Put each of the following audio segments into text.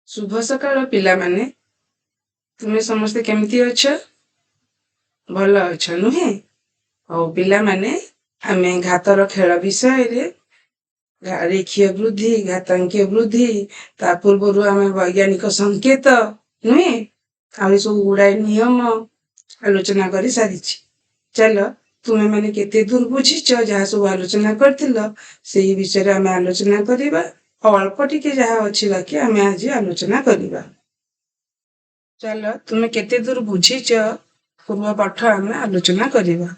शुभ सकाळ पिलामाने तुमे समस्ते केमती अछ भल अछ नुहे और पिलामाने आमे घातर खेल विषय रे रेखीय वृद्धि घातांकीय वृद्धि ता पूर्व आमे वैज्ञानिक संकेत नुहे आ सब गुड़ाए नियम आलोचना कर सारी चल तुम्हें मैंने केते दूर बुझीच जहाँ सब आलोचना करथिल सेही विषय आमे आलोचना करिबा अल्प टिके जहाँ अच्छी बाकी आमे आज आलोचना करिबा चल तुम्हें केते दूर बुझीच पूर्व पाठ आमे आलोचना करिबा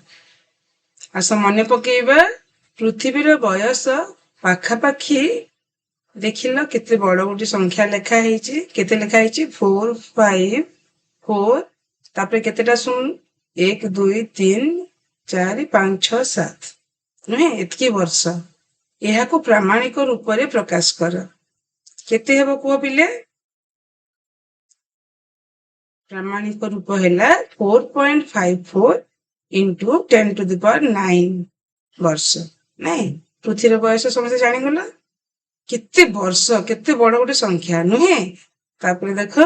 आस मन पकेबा पृथ्वीर बयस पाखापाखी देखिल केते बड़ गोटे संख्या लेखा हेची केते लेखा हेची 4 5 4 तापर केतेटा सुन 1 2 3 4 5 6 7 नुहे एतकी वर्ष यहाको प्रामाणिक रूप रे प्रकाश कर केते हेबो को पिले प्रामाणिक रूप है 4.54 इंटू 10 to the power 9 वर्ष नहीं पृथ्वी बयस समस्त जानीगला केते वर्ष केते बड़ गोटे संख्या नुहे तापर देख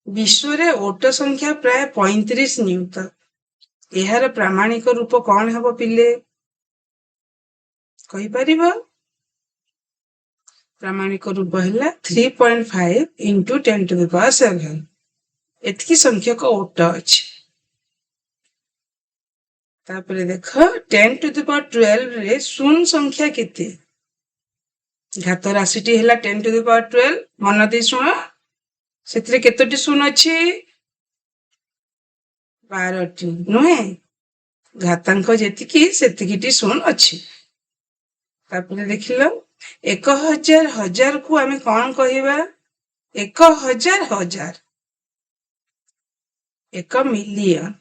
विश्व रे ओट संख्या प्राय 35 नियुत यार प्रामाणिक रूप कौन हेबो पिले कहि परिबो प्रामाणिक रूप है 3.5 इंटू 10 to the power 7 एतकी संख्यक ओट अच्छी तापर देख 10 to the power 12 रे शून्य संख्या केते घात राशि है 10 to the power 12 मन दे शुण से केतोटी शून्य अच्छी 12टी नुहे घातांक जेतिकी सेतिकीटी शून्य अच्छी तापर देखिल 1000 हजार को आमे कौन कहिबा 1000 हजार 1 मिलियन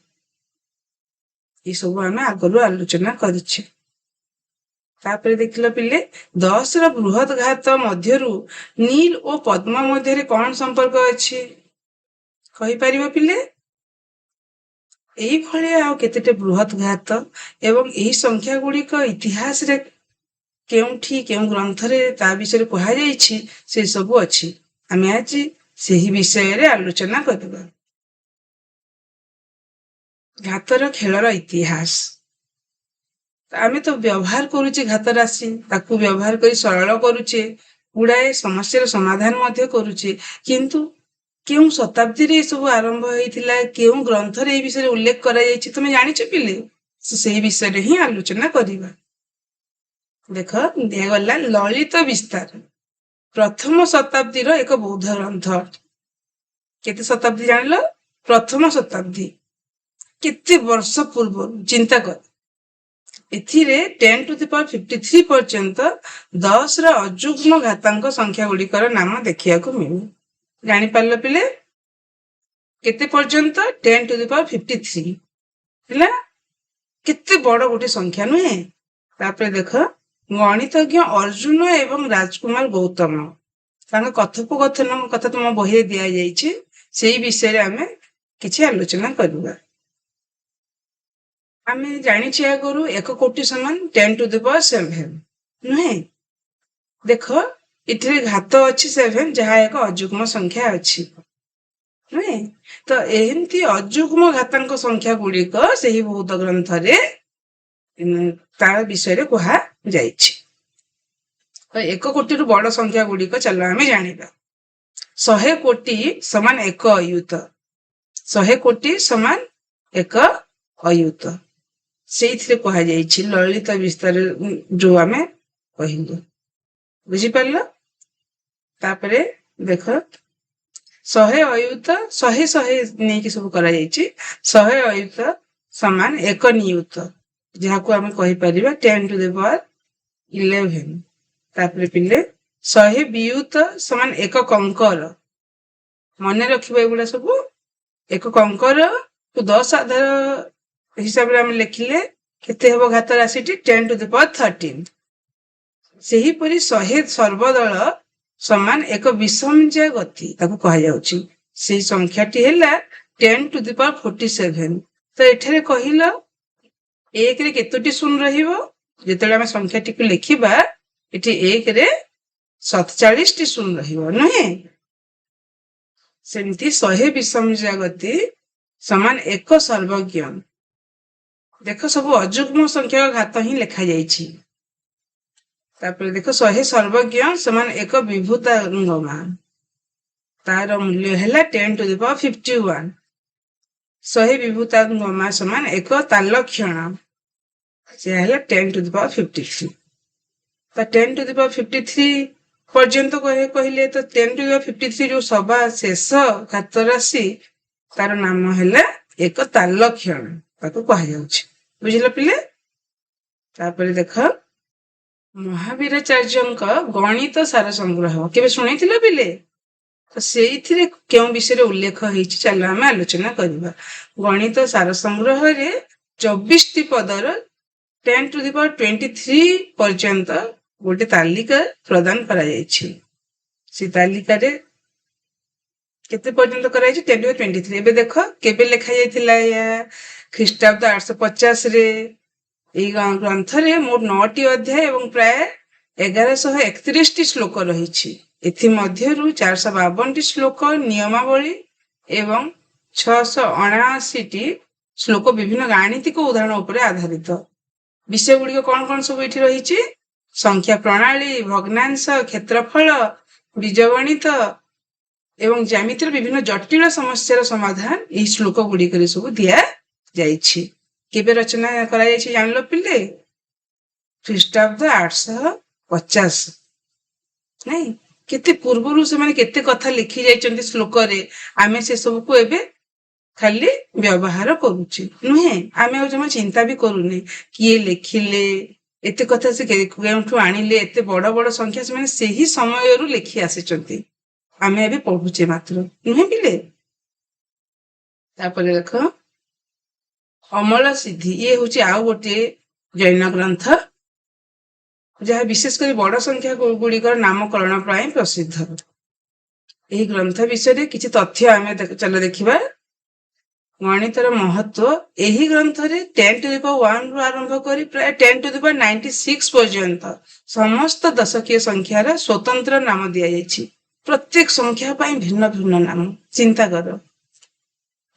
ये सब आमे आगलु आलोचना करिछे तापर देखिल पिले 10 र बृहत घात मध्यरु नील और पद्म मध्य कौन संपर्क अच्छी कहि परिबो पिले एई भलिया आ केतेटे बृहत घात एवं एई संख्या गुड़िक इतिहास रे केउठी केउ ग्रंथ रे ता विषय कहा जाईछि से सब अच्छी आमे आज सेही विषय रे आलोचना करबा घातर खेलर इतिहास आमे तो व्यवहार करूचे घात राशि ताकू व्यवहार करी सरल करूचे गुड़ाए समस्या समाधान मध्य करूचे किंतु केउ शताब्दी रे सब आरंभ होइथिला केउ ग्रंथ रे ए विषय उल्लेख करा जाईछि तुमे जानिछ पिले से विषय रे ही आलोचना करिबा देख दिगला ललित विस्तार प्रथम शताब्दी रो एक बौद्ध ग्रंथ केते शताब्दी जानिल प्रथम शताब्दी केते वर्ष पूर्व चिंता कर एथिरे 10 to the power 53 पर्यंत 10 रा अजुग्म घातांक संख्या गुड़िकर नाम देखिया को मिलु जानि पारलो पिले केते पर्यंत 10 to the power 53 हला केते बड़ गोटे संख्या नुहे तापर देख गणितज्ञ अर्जुन एवं राजकुमार गौतम तांका कथोपकथन कथा तुम बही दिया जाइछि सेही विषय रे आमे किछि आलोचना करबा आमे जानि छिया करू 1 कोटी समान 10 to the power 7 नुहे देख इथिरे घात अच्छी 7 जहाँ एक अजुग्म संख्या अच्छी नुहे तो एहंती अजुग्म घातांक संख्या गुड़िक सेही बौद्ध ग्रंथ रे तार विषय रे कहा जाइछि तो 1 कोटी रु बड़ संख्या गुड़िक चलो आमे जानिबा 100 कोटी समान 1 अयुत 100 कोटी समान 1 अयुत से कहा जाइछि ललित विस्तार जो आमे कहिलु बुझी पारलो तापरे देख 100 अयुत 100 नै कि सब करा जाइछि 100 अयुत समान 1 नियुत जहाँ को आमे कहि परिबा 10 to the power 11 तापरे पिले 100 वियुत समान 1 कंकर मने रखिबा एगुडा सब 1 कंकर को 10 आधार हिसाब रे हम लिखिले केते हेबो घात राशि 10 to the power 13 सेही परि 100 सर्वदल समान 1 विषमज्या गति ताको कहा जाउछि सेही संख्याटी हैला 10 to the power 47 तो एठरे कहिलो 1 रे केतोटी शून्य रहिबो जेतेले हम संख्याटी को लिखिबा एठी 1 रे 47 टी शून्य रहिबो नहे ସେମିତି 100 ବିଷମଜା ଗତି ସମାନ 1 ସର୍ବଜ୍ଞ। ଦେଖ ସବୁ ଅଯୁଗ୍ମ ସଂଖ୍ୟକ ଘାତ ହିଁ ଲେଖାଯାଇଛି। ତାପରେ ଦେଖ 100 ସର୍ବଜ୍ଞ ସମାନ 1 ବିଭୂତାଙ୍ଗମା। ତାର ମୂଲ୍ୟ ହେଲା 10 to the power 51। 100 ବିଭୂତାଙ୍ଗମା ସମାନ 1 ତାଲକ୍ଷଣ, ସେ ହେଲା 10 to the power 53। ତ 10 to the power 53 ପର୍ଯ୍ୟନ୍ତ କହିଲେ ତ 10 to the power 53 ଯୋଉ ସବା ଶେଷ ଘାତ ରାଶି ତାର ନାମ ହେଲା 1 ତାଲକ୍ଷଣ, ତାକୁ କୁହାଯାଉଛି। ବୁଝିଲ ପିଲେ? ତାପରେ ଦେଖ ମହାବୀରାଚାର୍ଯ୍ୟଙ୍କ ଗଣିତ ସାର ସଂଗ୍ରହ କେବେ ଶୁଣିଥିଲ ପିଲେ? ତ ସେଇଥିରେ କେଉଁ ବିଷୟରେ ଉଲ୍ଲେଖ ହେଇଛି ଚାଲ ଆମେ ଆଲୋଚନା କରିବା। ଗଣିତ ସାର ସଂଗ୍ରହରେ 24ଟି ପଦର 10 to the power 23 ପର୍ଯ୍ୟନ୍ତ ଗୋଟେ ତାଲିକା ପ୍ରଦାନ କରାଯାଇଛି। ସେ ତାଲିକାରେ କେତେ ପର୍ଯ୍ୟନ୍ତ କରାଯାଇଛି? 10 to the power 23। ଏବେ ଦେଖ କେବେ ଲେଖାଯାଇଥିଲା ଏହା? ଖ୍ରୀଷ୍ଟାବ୍ଦ 850ରେ। ଏଇ ଗ୍ରନ୍ଥରେ ମୋଟ 9ଟି ଅଧ୍ୟାୟ ଏବଂ ପ୍ରାୟ 1131ଟି ଶ୍ଲୋକ ରହିଛି। ଏଥିମଧ୍ୟରୁ 452ଟି ଶ୍ଲୋକ ନିୟମାବଳୀ ଏବଂ 679ଟି ଶ୍ଲୋକ ବିଭିନ୍ନ ଗାଣିତିକ ଉଦାହରଣ ଉପରେ ଆଧାରିତ। ବିଷୟ ଗୁଡିକ କଣ କଣ ସବୁ ଏଠି ରହିଛି? ସଂଖ୍ୟା ପ୍ରଣାଳୀ, ଭଗ୍ନାଂଶ, କ୍ଷେତ୍ରଫଳ, ବୀଜଗଣିତ ଏବଂ ଜ୍ୟାମିତିର ବିଭିନ୍ନ ଜଟିଳ ସମସ୍ୟାର ସମାଧାନ ଏହି ଶ୍ଲୋକ ଗୁଡିକରେ ସବୁ ଦିଆଯାଇଛି। କେବେ ରଚନା କରାଯାଇଛି ଜାଣିଲ ପିଲେ? ଖ୍ରୀଷ୍ଟାବ୍ଦ 850। ନାଇଁ, କେତେ ପୂର୍ବରୁ ସେମାନେ କେତେ କଥା ଲେଖି ଯାଇଛନ୍ତି ଶ୍ଲୋକରେ, ଆମେ ସେ ସବୁକୁ ଏବେ ଖାଲି ବ୍ୟବହାର କରୁଛେ, ନୁହେଁ? ଆମେ ଆଉ ଜମା ଚିନ୍ତା ବି କରୁନେ କିଏ ଲେଖିଲେ, ଏତେ କଥା ସେ କେଉଁଠୁ ଆଣିଲେ, ଏତେ ବଡ ବଡ ସଂଖ୍ୟା ସେମାନେ ସେହି ସମୟରୁ ଲେଖି ଆସିଛନ୍ତି, ଆମେ ଏବେ ପଢୁଛେ ମାତ୍ର, ନୁହେଁ ପିଲେ? ତାପରେ ଦେଖ ଅମଳ ସିଦ୍ଧି, ଇଏ ହଉଛି ଆଉ ଗୋଟିଏ ଜୈନ ଗ୍ରନ୍ଥ ଯାହା ବିଶେଷ କରି ବଡ ସଂଖ୍ୟା ଗୁଡିକର ନାମକରଣ ପାଇଁ ପ୍ରସିଦ୍ଧ। ଏହି ଗ୍ରନ୍ଥ ବିଷୟରେ କିଛି ତଥ୍ୟ ଆମେ ଚାଲ ଦେଖିବା। ଗଣିତର ମହତ୍ଵ, ଏହି ଗ୍ରନ୍ଥରେ 10 to the power 1 ରୁ ଆରମ୍ଭ କରି ପ୍ରାୟ 10 to the power 96 ପର୍ଯ୍ୟନ୍ତ ସମସ୍ତ ଦଶକୀୟ ସଂଖ୍ୟାର ସ୍ୱତନ୍ତ୍ର ନାମ ଦିଆଯାଇଛି। ପ୍ରତ୍ୟେକ ସଂଖ୍ୟା ପାଇଁ ଭିନ୍ନ ଭିନ୍ନ ନାମ, ଚିନ୍ତା କର।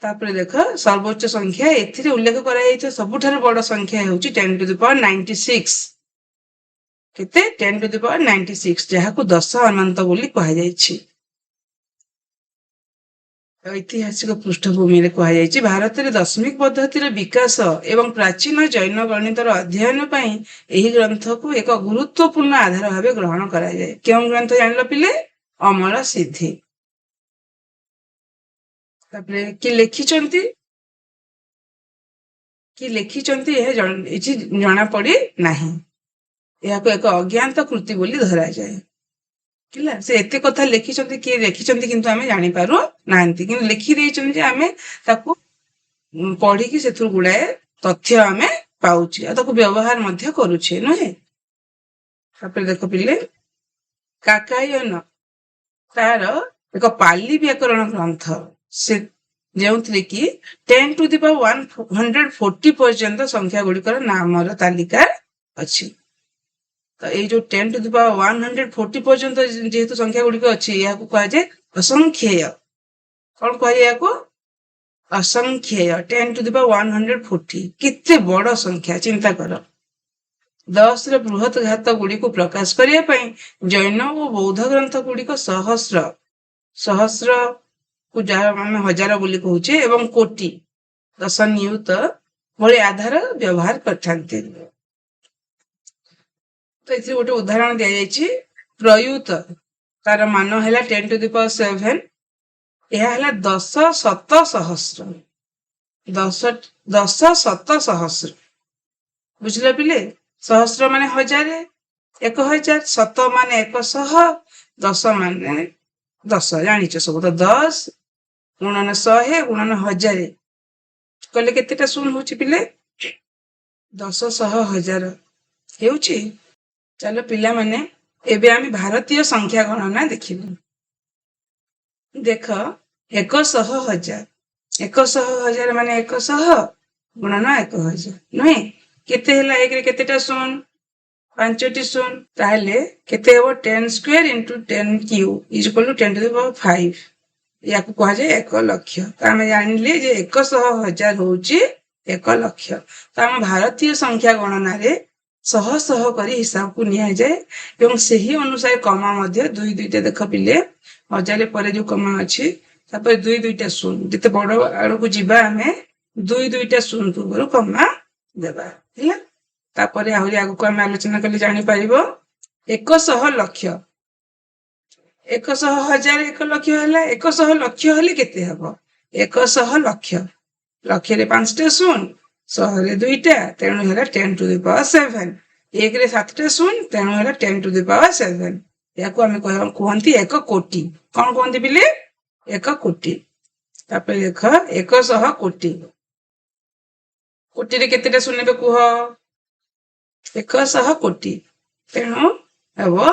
ତାପରେ ଦେଖ ସର୍ବୋଚ୍ଚ ସଂଖ୍ୟା, ଏଥିରେ ଉଲ୍ଲେଖ କରାଯାଇଥିବା ସବୁଠାରୁ ବଡ ସଂଖ୍ୟା ହେଉଛି 10 to the power 96। କେତେ? 10 to the power 96, ଯାହାକୁ 10 ଅନନ୍ତ ବୋଲି କୁହାଯାଇଛି। ଐତିହାସିକ ପୃଷ୍ଠଭୂମିରେ କୁହାଯାଇଛି ଭାରତରେ ଦଶମିକ ପଦ୍ଧତିର ବିକାଶ ଏବଂ ପ୍ରାଚୀନ ଜୈନ ଗଣିତର ଅଧ୍ୟୟନ ପାଇଁ ଏହି ଗ୍ରନ୍ଥକୁ ଏକ ଗୁରୁତ୍ୱପୂର୍ଣ୍ଣ ଆଧାର ଭାବେ ଗ୍ରହଣ କରାଯାଏ। କେଉଁ ଗ୍ରନ୍ଥ ଜାଣିଲ ପିଲେ? ଅମଳ ସିଦ୍ଧି। ତାପରେ କି ଲେଖିଛନ୍ତି ଏହା ଏଠି ଜଣା ପଡେ ନାହିଁ। ଏହାକୁ ଏକ ଅଜ୍ଞାତ କୃତି ବୋଲି ଧରାଯାଏ। ହେଲା, ସେ ଏତେ କଥା ଲେଖିଛନ୍ତି, କିଏ ଲେଖିଛନ୍ତି କିନ୍ତୁ ଆମେ ଜାଣିପାରୁ ନାହାନ୍ତି, କିନ୍ତୁ ଲେଖି ଦେଇଛନ୍ତି ଯେ ଆମେ ତାକୁ ପଢିକି ସେଥିରୁ ଗୁଡାଏ ତଥ୍ୟ ଆମେ ପାଉଛେ ଆଉ ତାକୁ ବ୍ୟବହାର ମଧ୍ୟ କରୁଛେ, ନୁହେଁ? ତାପରେ ଦେଖ ପିଲେ କାକାୟନ, ତାର ଏକ ପାଲି ବ୍ୟାକରଣ ଗ୍ରନ୍ଥ, ସେ ଯେଉଁଥିରେ କି 10 to the power 140 ପର୍ଯ୍ୟନ୍ତ ସଂଖ୍ୟା ଗୁଡିକର ନାମର ତାଲିକା ଅଛି। ତ ଏଇ ଯୋଉ 10 to the power 140 ପର୍ଯ୍ୟନ୍ତ ଯେହେତୁ ସଂଖ୍ୟା ଗୁଡିକ ଅଛି, ଏହାକୁ କୁହାଯାଏ ଅସଂଖ୍ୟେୟ। କଣ କୁହାଯାଏ ଏହାକୁ? ଅସଂଖ୍ୟେୟ। 10 to the power 140, କେତେ ବଡ ସଂଖ୍ୟା, ଚିନ୍ତା କର। 10ର ବୃହତ ଘାତ ଗୁଡିକୁ ପ୍ରକାଶ କରିବା ପାଇଁ ଜୈନ ଓ ବୌଦ୍ଧ ଗ୍ରନ୍ଥ ଗୁଡିକ ସହସ୍ରକୁ ଯାହା ଆମେ ହଜାର ବୋଲି କହୁଛେ ଏବଂ କୋଟି, 10 ନିୟୁତ ଭଳି ଆଧାର ବ୍ୟବହାର କରିଥାନ୍ତି। ତ ଏଥିରେ ଗୋଟେ ଉଦାହରଣ ଦିଆଯାଇଛି, ପ୍ରୟୁତ, ତାର ମାନ ହେଲା 10 to the power 7। ଏହା ହେଲା 10 ଶତ ସହସ୍ର। 10 ଶତ ସହସ୍ର, ବୁଝିଲ ପିଲେ? ସହସ୍ର ମାନେ ହଜାର, 1000, ଶତ ମାନେ 100, 10 ମାନେ 10, ଜାଣିଛ ସବୁ ତ। 10 ଗୁଣନ 100 ଗୁଣନ 1000 କଲେ କେତେଟା ଶୂନ ହଉଛି ପିଲେ? 10 ଶହ ହଜାର ହେଉଛି। ଚାଲ ପିଲାମାନେ ଏବେ ଆମେ ଭାରତୀୟ ସଂଖ୍ୟା ଗଣନା ଦେଖିବୁ। ଦେଖ 100,000, 100,000 ମାନେ 100 ଗୁଣନ 1000, ନୁହେଁ? କେତେ ହେଲା? ଏକରେ କେତେଟା ଶୂନ? 5ଟି ଶୂନ। ତାହେଲେ କେତେ ହେବ? 10 square into 10 cube is equal to 10 to the power 5। या कह जाए 1 लक्ष। तो आम जानिले जे 100,000 होची 1 लक्ष। तो आम भारतीय संख्या गणना रे शह शह करी हिसाब को निया जाए एवं सही अनुसार कमा मध्य दुई दुईटा देख पिले हजार पर जो कमा अच्छी तापर दुई दुईटा शून्य जिते बड़ आड़ को जीवा आमे दुई दुईटा शून्य पूर्व कमा देवा है। तापर आहरी आग को आम आलोचना कले जानी पारिबो 100 लक्ष 100,000 1 लक्ष है 100 लक्ष हेले केते हबो 100 लक्ष लक्ष रे 5टा शून्य 100 रे 2टा तेणु है 10 टू द पावर 7 1 रे 7टा शून्य तेणु है 10 टू द पावर 7 या को आमे कहंती 1 कोटी कौन कहंती बिले 1 कोटी। तापर देख 100 कोटी कोटी रे केतेटा शून्य बे कुह 100 कोटी तेणु हबो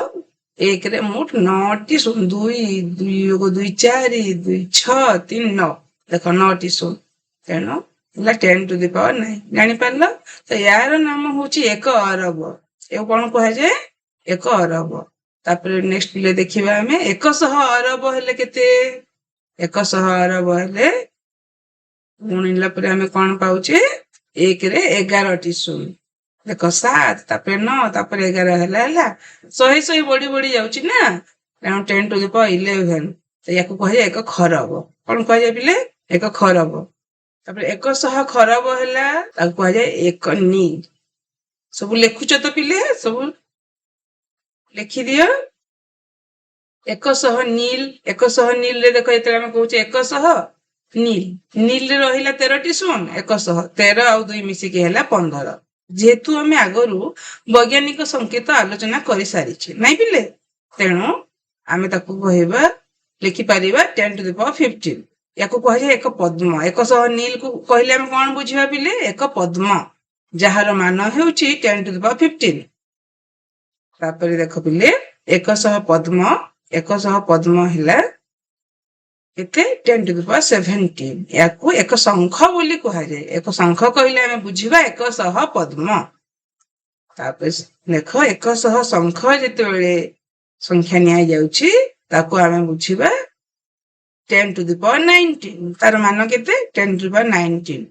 1 रे मोट 9टी शून्य 2 2 को 2 4 2 6 3 9 देख 9टी शून्य तेणु 10 टू द पावर 9 जानी पारल। तो यार नाम होची 1 अरब ए कौन कह जाए 1 अरब। तापर नेक्स्ट ले देखिबा हमें 100 अरब हेले केते 100 अरब हेले गुणिला पर हमें कौन पाउचे 1 रे 11टी शून्य देख 7 तापर 9 तापर 11 हैला 100 बढ़ी बढ़ी जाउची ना तेणु 10 टू द पावर 11 तो या कह जाए 1 खरब कौन कह जाए बिले 1 खरब। तापर 100 खरब हैला ताको कह जाए 1 नील सब लिखुच तो पिले सब लिखि दियो 100 नील 100 नील रे देखो एतले हम कहूचे 100 नील नील रे रहिला 13टी शून्य 100 13 आ 2 मिसी के हैला 15 जेतु हमें आगरु वैज्ञानिक संकेत आलोचना करि सारिछि नै पिले तेणु आमे ताकू कहबा लिखि परिबा 10 टू द पावर 15 याको कह जाए 1 पद्म 100 नील को कहले हम कोन बुझिबा पिले 1 पद्म जहार मान हेउछि 10 टू द पावर 15। तापर देखो पिले 100 पद्म 100 पद्म हैला केते 10 टू द पावर 17 याको 1 शंख बोली कह जाए 1 शंख कहले हम बुझिबा 100 पद्म। तापर देखो 100 शंख जेते बेले संख्या निया जाउछि ताको हम बुझिबा 10 टू द पावर 19 तार मान केते 10 टू द पावर 19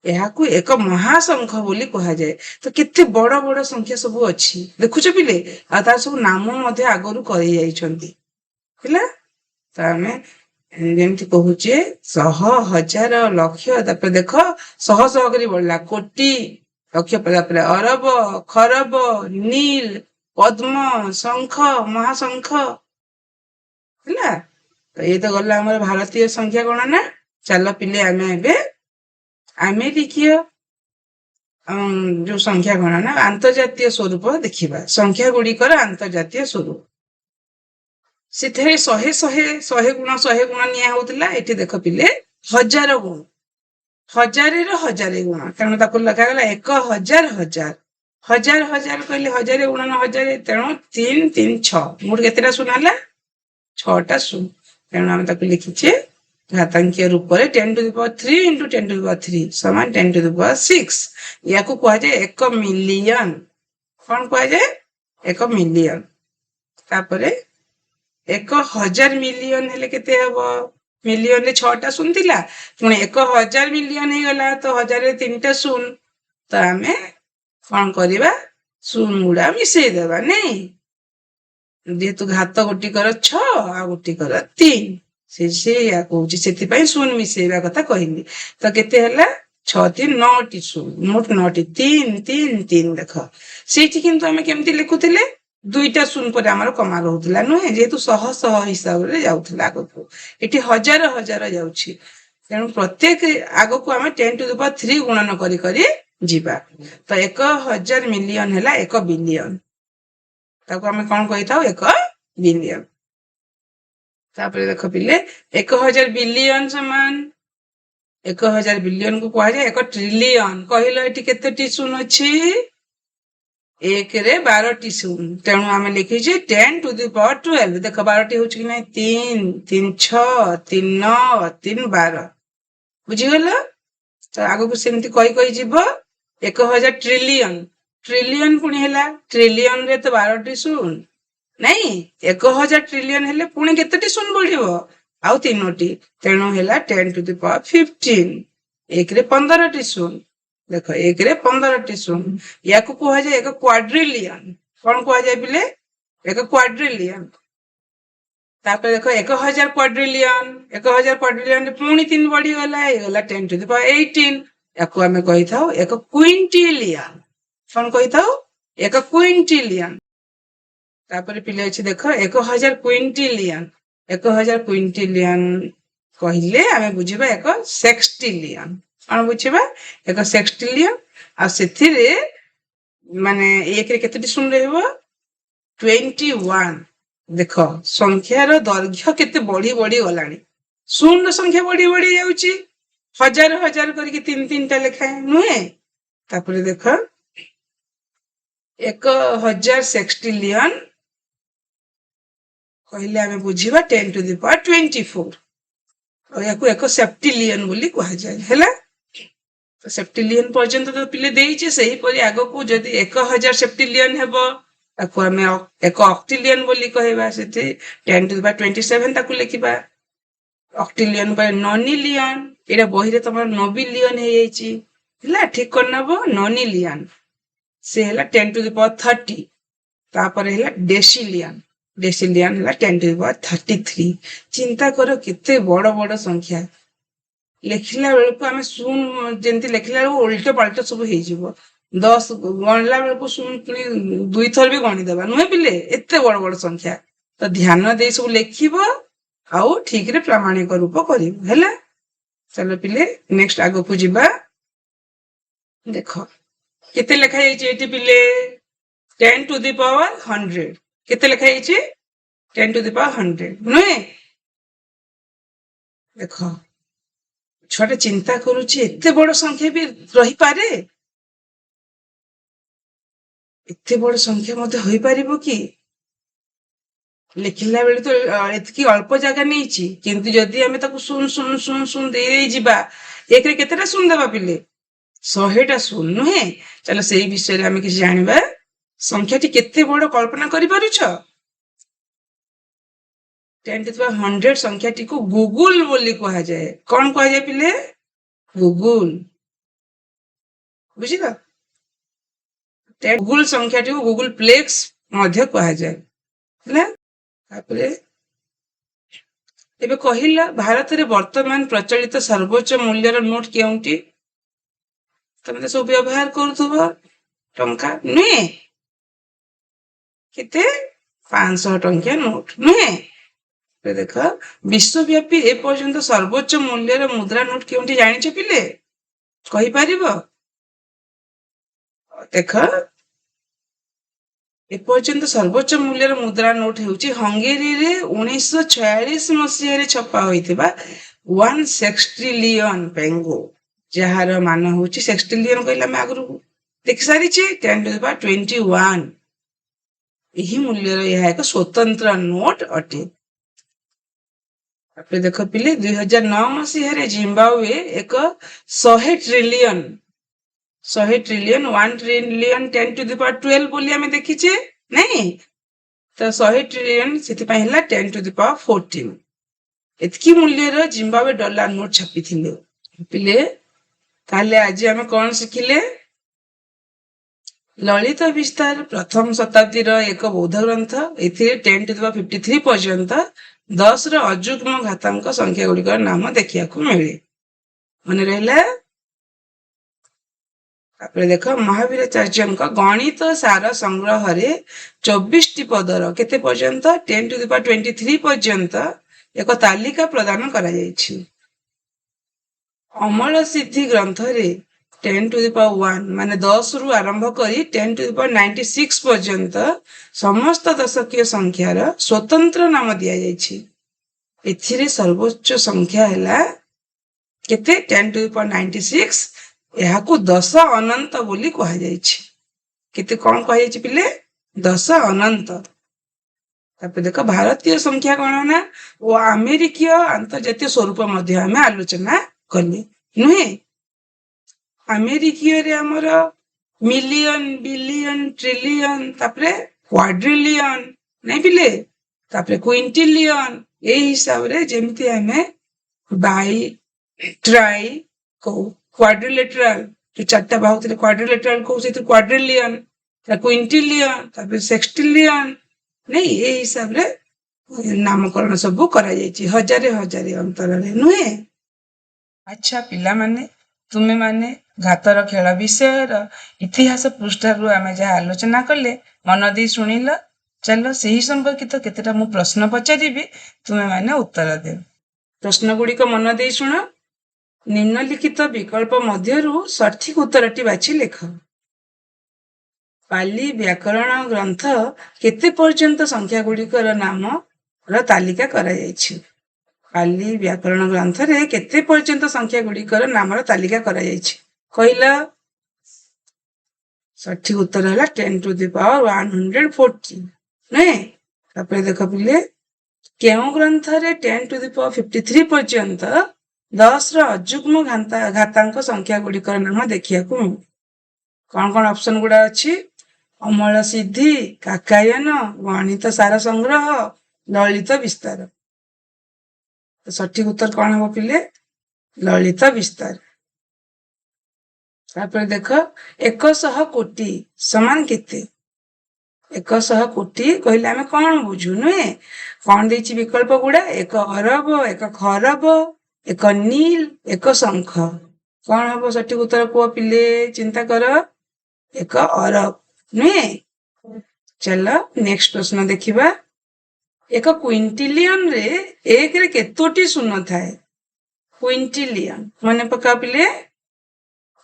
याकू 1 महाशंख बोली कह जाए। तो केते बड़ बड़ संख्या सब अछि देखुछ पिले आ तार सब नाम मध्ये आगरु करि जाइछंती हैला। तो हमें जेमति कहूचे 100,000 लक्ष तापर देखो 100 करी बढ़ला कोटी लक्ष तापर अरब खरब नील पद्म शंख महाशंख हैला। तो ये तो गला हमर भारतीय संख्या गणना। चलो पिले आमे एबे अमेरिकीय जो संख्या गणना अंतर्जातीय स्वरूप देखिबा संख्या गुड़िकर अंतर्जातीय स्वरूप सिथे 100 गुण निया होतला एठी देखो पिले 1000 गुण 1000 रो 1000 गुण तेणु ताको लगा गला 1000 1000 1000 1000 कहले 1000 गुणन 1000 तेणु 3 3 6 मोट केतेटा सुनाला 6टा शून्य तेणु हम ताको लिखिछे घातांकीय रूप रे 10 to the power 3 into 10 to the power 3 समान 10 टू द पावर 6 याको कह जाए 1 मिलियन कौन कह जाए 1 मिलियन। तापरे 1000 मिलियन हेले केते हबो मिलियन रे 6टा शून्य थिला पुणी 1000 मिलियन हे गला तो 1000 रे 3टा शून्य तो आमे कौन करिबा शून्य गुडा मिसई देबा नै जेतु घात गोटी कर 6 आ गोटी कर 3 से या कहूची सेति पई शून्य मिसेबा कथा कहली। तो केते हला 6 3 9 टी शून्य मोट 9 टी 3 3 3 देखो सेठी किंतु हमें केमति लिखुथिले दुईटा शून्य पर हमर कमा रहउतला नहे जेतु 100 हिसाब रे जाउथला आगो एठी 1000 1000 जाउची तेणु प्रत्येक आगो को हमें 10 टू द पावर 3 गुणन करी करी जीवा। तो 1000 मिलियन हला 1 बिलियन ताको हमें कौन कहिताओ 1 बिलियन। तापर देखो पिले 1000 बिलियन समान 1000 बिलियन को कह जाए 1 ट्रिलियन कहलो एठी केते टी शून्य अछि 1 रे 12 टी शून्य तेणु आमे लिखिजे 10 टू द पावर 12 देखो 12 टी होछि कि नै 3 3 6 3 9 3 12 बुझी गेलो। तो आगो को सेमति कहि जीवो 1000 ट्रिलियन ट्रिलियन पुणी हैला ट्रिलियन रे तो 12 टी शून्य नहीं 1000 ट्रिलियन हेले पुणी केतेटी शून्य बढ़िबो ଆଉ 3ଟି ତେଣୁ ହେଲା 10⁻15 1ରେ 15ଟି ଶୂନ ଦେଖ 1ରେ 15ଟି ଶୂନ ୟାକୁ କୁହାଯାଏ ଏକ କ୍ୱାଡ୍ରିଲିୟନ କଣ କୁହାଯାଏ ପିଲେ ଏକ କ୍ୱାଡ୍ରିଲିୟନ ତାପରେ ଦେଖ 1000 କ୍ୱାଡ୍ରିଲିୟନ 1000 କ୍ୱାଡ୍ରିଲିୟନ ପୁଣି 3 ବଢିଗଲା ହେଇଗଲା 10⁻18 ୟାକୁ ଆମେ କହିଥାଉ ଏକ କ୍ୱିଣ୍ଟିଲିୟନ କଣ କହିଥାଉ ଏକ କ୍ୱିଣ୍ଟିଲିୟନ ତାପରେ ପିଲେ ଅଛି ଦେଖ 1000 କ୍ୱିଣ୍ଟିଲିୟନ 1000 କ୍ୱିଣ୍ଟିଲିୟନ କହିଲେ ଆମେ ବୁଝିବା ଏକ ସେକ୍ସଟିଲିୟନ କଣ ବୁଝିବା ଏକ ସେକ୍ସଟିଲିୟନ ଆଉ ସେଥିରେ ମାନେ 1ରେ କେତେଟି ଶୂନ ରହିବ 21 ଦେଖ ସଂଖ୍ୟାର ଦୈର୍ଘ୍ୟ କେତେ ବଢି ବଢି ଗଲାଣି ଶୂନର ସଂଖ୍ୟା ବଢି ବଢି ଯାଉଛି ହଜାର ହଜାର କରିକି 3-3ଟା ଲେଖାଏଁ ନୁହେଁ ତାପରେ ଦେଖ 1000 ସେକ୍ସଟିଲିୟନ କହିଲେ ଆମେ ବୁଝିବା 10⁻24 ଆଉ ୟାକୁ ଏକ ସେପ୍ଟିଲିୟନ ବୋଲି କୁହାଯାଏ ହେଲା ସେପ୍ଟିଲିୟନ ପର୍ଯ୍ୟନ୍ତ ତ ପିଲେ ଦେଇଛି ସେହିପରି ଆଗକୁ ଯଦି 1000 ସେପ୍ଟିଲିୟନ ହେବ ତାକୁ ଆମେ ଏକ ଅକ୍ଟିଲିୟନ ବୋଲି କହିବା ସେଠି 10⁻27 ତାକୁ ଲେଖିବା ଅକ୍ଟିଲିୟନ ବା ନନିଲିୟନ ଏଇଟା ବହିରେ ତମର ନୋବିଲିୟନ ହେଇଯାଇଛି ହେଲା ଠିକ କରିନବ ନନିଲିୟନ ସେ ହେଲା 10⁻30 ତାପରେ ହେଲା ଡେସିଲିୟନ ଡେସିଲିୟନ ହେଲା 10⁻33 ଚିନ୍ତା କର କେତେ ବଡ ବଡ ସଂଖ୍ୟା ଲେଖିଲା ବେଳକୁ ଆମେ ଶୂନ ଯେମିତି ଲେଖିଲା ବେଳକୁ ଓଲଟ ପାଲଟ ସବୁ ହେଇଯିବ 10 ଗଣିଲା ବେଳକୁ ଶୂନ ପୁଣି 2 ଥର ବି ଗଣିଦେବା ନୁହେଁ ପିଲେ ଏତେ ବଡ ବଡ ସଂଖ୍ୟା ତ ଧ୍ୟାନ ଦେଇ ସବୁ ଲେଖିବ ଆଉ ଠିକରେ ପ୍ରାମାଣିକ ରୂପ କରିବ ହେଲା ଚାଲ ପିଲେ ନେକ୍ସଟ ଆଗକୁ ଯିବା ଦେଖ କେତେ ଲେଖା ହେଇଛି ଏଠି ପିଲେ 10⁻100 କେତେ ଲେଖା ହେଇଛି 10⁻100 ନୁହେଁ ଦେଖ ଛୁଆଟା ଚିନ୍ତା କରୁଛି ଏତେ ବଡ ସଂଖ୍ୟା ବି ରହିପାରେ ଏତେ ବଡ ସଂଖ୍ୟା ମଧ୍ୟ ହୋଇପାରିବ କି ଲେଖିଲା ବେଳେ ତ ଏତିକି ଅଳ୍ପ ଜାଗା ନେଇଛି କିନ୍ତୁ ଯଦି ଆମେ ତାକୁ ଶୂନ ଶୂନ ଶୂନ ଶୂନ ଦେଇ ଯିବା 1ରେ କେତେଟା ଶୂନ ଦେବା ପିଲେ 100ଟା ଶୂନ ନୁହେଁ ଚାଲ ସେଇ ବିଷୟରେ ଆମେ କିଛି ଜାଣିବା ସଂଖ୍ୟାଟି କେତେ ବଡ କଳ୍ପନା କରିପାରୁଛ 10⁻100 ସଂଖ୍ୟାଟିକୁ ଗୁଗୁଲ ବୋଲି କୁହାଯାଏ କଣ କୁହାଯାଏ ପିଲେ ଗୁଗୁଲ ବୁଝିଲ ଗୁଗୁଲ ସଂଖ୍ୟାଟିକୁ ଗୁଗୁଲ ପ୍ଲେକ୍ସ ମଧ୍ୟ କୁହାଯାଏ ହେଲା ତାପରେ ଏବେ କହିଲ ଭାରତରେ ବର୍ତ୍ତମାନ ପ୍ରଚଳିତ ସର୍ବୋଚ୍ଚ ମୂଲ୍ୟର ନୋଟ କେଉଁଠି ତମେ ତ ସବୁ ବ୍ୟବହାର କରୁଥିବ ଟଙ୍କା ନୁହେଁ କେତେ 500 ଟଙ୍କିଆ ନୋଟ ନୁହେଁ ଦେଖ ବିଶ୍ୱବ୍ୟାପୀ ଏପର୍ଯ୍ୟନ୍ତ ସର୍ବୋଚ୍ଚ ମୂଲ୍ୟର ମୁଦ୍ରା ନୋଟ କେଉଁଠି ଜାଣିଛ ପିଲେ କହିପାରିବ ଦେଖ ଏପର୍ଯ୍ୟନ୍ତ ସର୍ବୋଚ୍ଚ ମୂଲ୍ୟର ମୁଦ୍ରା ନୋଟ ହେଉଛି ହଙ୍ଗେରୀରେ 1946 ମସିହାରେ ଛପା ହୋଇଥିବା 1 ସେକ୍ସଟିଲିୟନ ପେଙ୍ଗୋ ଯାହାର ମାନ ହେଉଛି ସେକ୍ସଟିଲିୟନ କହିଲେ ଆମେ ଆଗରୁ ଦେଖି ସାରିଛେ 10⁻21 ଏହି ମୂଲ୍ୟର ଏହା ଏକ ସ୍ୱତନ୍ତ୍ର ନୋଟ ଅଟେ ତାପରେ ଦେଖ ପିଲେ 2009 ମସିହାରେ ଜିମ୍ବାୱେ ଏକ 100 ଟ୍ରିଲିୟନ 1 ଟ୍ରିଲିୟନ 10⁻12 ବୋଲି ଆମେ ଦେଖିଛେ ନାଇଁ ତ 100 ଟ୍ରିଲିୟନ ସେଥିପାଇଁ ହେଲା 10⁻14 ଏତିକି ମୂଲ୍ୟର ଜିମ୍ବାୱେ ଡଲାର ନୋଟ ଛାପିଥିଲେ ପିଲେ ତାହେଲେ ଆଜି ଆମେ କଣ ଶିଖିଲେ ଲଳିତ ବିସ୍ତାର ପ୍ରଥମ ଶତାବ୍ଦୀର ଏକ ବୌଦ୍ଧ ଗ୍ରନ୍ଥ ଏଥିରେ 10⁻53 ପର୍ଯ୍ୟନ୍ତ 10ର ଅଯୁଗ୍ମ ଘାତାଙ୍କ ସଂଖ୍ୟା ଗୁଡିକର ନାମ ଦେଖିବାକୁ ମିଳେ ମନେ ରହିଲା ତାପରେ ଦେଖ ମହାବୀରାଚାର୍ଯ୍ୟଙ୍କ ଗଣିତ ସାର ସଂଗ୍ରହରେ 24ଟି ପଦର କେତେ ପର୍ଯ୍ୟନ୍ତ 10⁻23 ପର୍ଯ୍ୟନ୍ତ ଏକ ତାଲିକା ପ୍ରଦାନ କରାଯାଇଛି ଅମଳ ସିଦ୍ଧି ଗ୍ରନ୍ଥରେ 10⁻1 ମାନେ 10ରୁ ଆରମ୍ଭ କରି 10⁻96 ପର୍ଯ୍ୟନ୍ତ ସମସ୍ତ ଦଶକୀୟ ସଂଖ୍ୟାର ସ୍ୱତନ୍ତ୍ର ନାମ ଦିଆଯାଇଛି ଏଥିରେ ସର୍ବୋଚ୍ଚ ସଂଖ୍ୟା ହେଲା କେତେ 10⁻96 ଏହାକୁ 10 ଅନନ୍ତ ବୋଲି କୁହାଯାଇଛି କେତେ କଣ କୁହାଯାଇଛି ପିଲେ 10 ଅନନ୍ତ ତାପରେ ଦେଖ ଭାରତୀୟ ସଂଖ୍ୟା ଗଣନା ଓ ଆମେରିକୀୟ ଆନ୍ତର୍ଜାତୀୟ ସ୍ୱରୂପ ମଧ୍ୟ ଆମେ ଆଲୋଚନା କଲେ ନୁହେଁ ଆମେରିକୀୟରେ ଆମର ମିଲିୟନ ବିଲିୟନ ଟ୍ରିଲିୟନ ତାପରେ କ୍ୱାଡ୍ରିଲିୟନ ନାଇଁ ପିଲେ ତାପରେ କ୍ୱିଣ୍ଟିଲିୟନ ଏଇ ହିସାବରେ ଯେମିତି ଆମେ ବାଇ ट्राई को क्वाड्रिलेटराल जो चार्टा बाहु थे क्वाड्रिलेटराल को से क्वाड्रिलियन क्विंटिलियन तापर सेक्सटिलियन नहीं ये हिसाब रे नामकरण सब करा जायछि हजारे हजारे अंतर रे नुहे। अच्छा पिला माने तुमे माने घातर खेल विषय इतिहास पृष्ठारु आमे जहा आलोचना कले मन दे सुनिल चलो सही संपर्कित केतेटा मु प्रश्न पचारिबी तुमे माने उत्तर दे। प्रश्न गुडी को मन दे सुनो। निम्नलिखित विकल्प मध्यरु सठिक उत्तरटी बाछि लेख। पाली व्याकरण ग्रंथ केते पर्यंत संख्या गुड़िकर नाम तालिका करा जायछि। पाली व्याकरण ग्रंथ रे केते पर्यंत संख्या गुड़िकर नाम तालिका करा जायछि कहिला। सठिक उत्तर है 10 to the power 140 नहीं। तापर देखो पिले केउ ग्रंथ रे 10 to the power 53 पर्यंत 10 अजुग्म घातांक संख्या गुड़िकर नाम देखिया को कौन कौन ऑप्शन गुड़ा अच्छी अमल सिद्धि काकायन गणित सार संग्रह ललित विस्तार। तो सठिक उत्तर कौन हम पिले ललित विस्तार। तापर देख 100 कोटी समान केते 100 कोटी कहले आमे कौन बुझु नुहे कौन देछि विकल्प गुड़ा 1 अरब 1 खरब 1 नील 1 शंख कौन हम सठिक उत्तर को पिले चिंता कर 1 अरब नुहे। चलो नेक्स्ट प्रश्न देखिबा 1 क्विंटिलियन रे 1 रे केतोटी शून्य थाए क्विंटिलियन माने पका पिले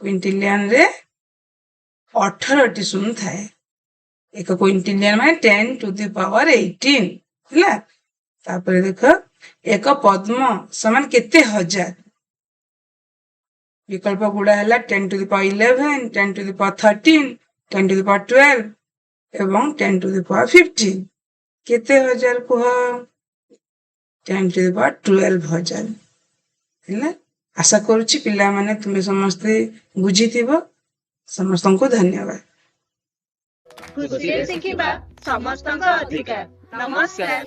क्विंटिलियन रे 18 टी शून्य थाए 1 क्विंटिलियन माने 10 to the power 18 हला। तापर देख 1 पद्म समान केते हजार विकल्प गुड़ा है 10 to the power 11 10 to the power 13 10 to the power 12 एवं 10 to the power 15 केते हजार को 10 to the power 12 हजार है। आशा करुच्ची पिला माने तुम्हें समस्ते बुझी थीबो समस्त को धन्यवाद। खुशी रे सिखिबा समस्त अधिकार। नमस्कार।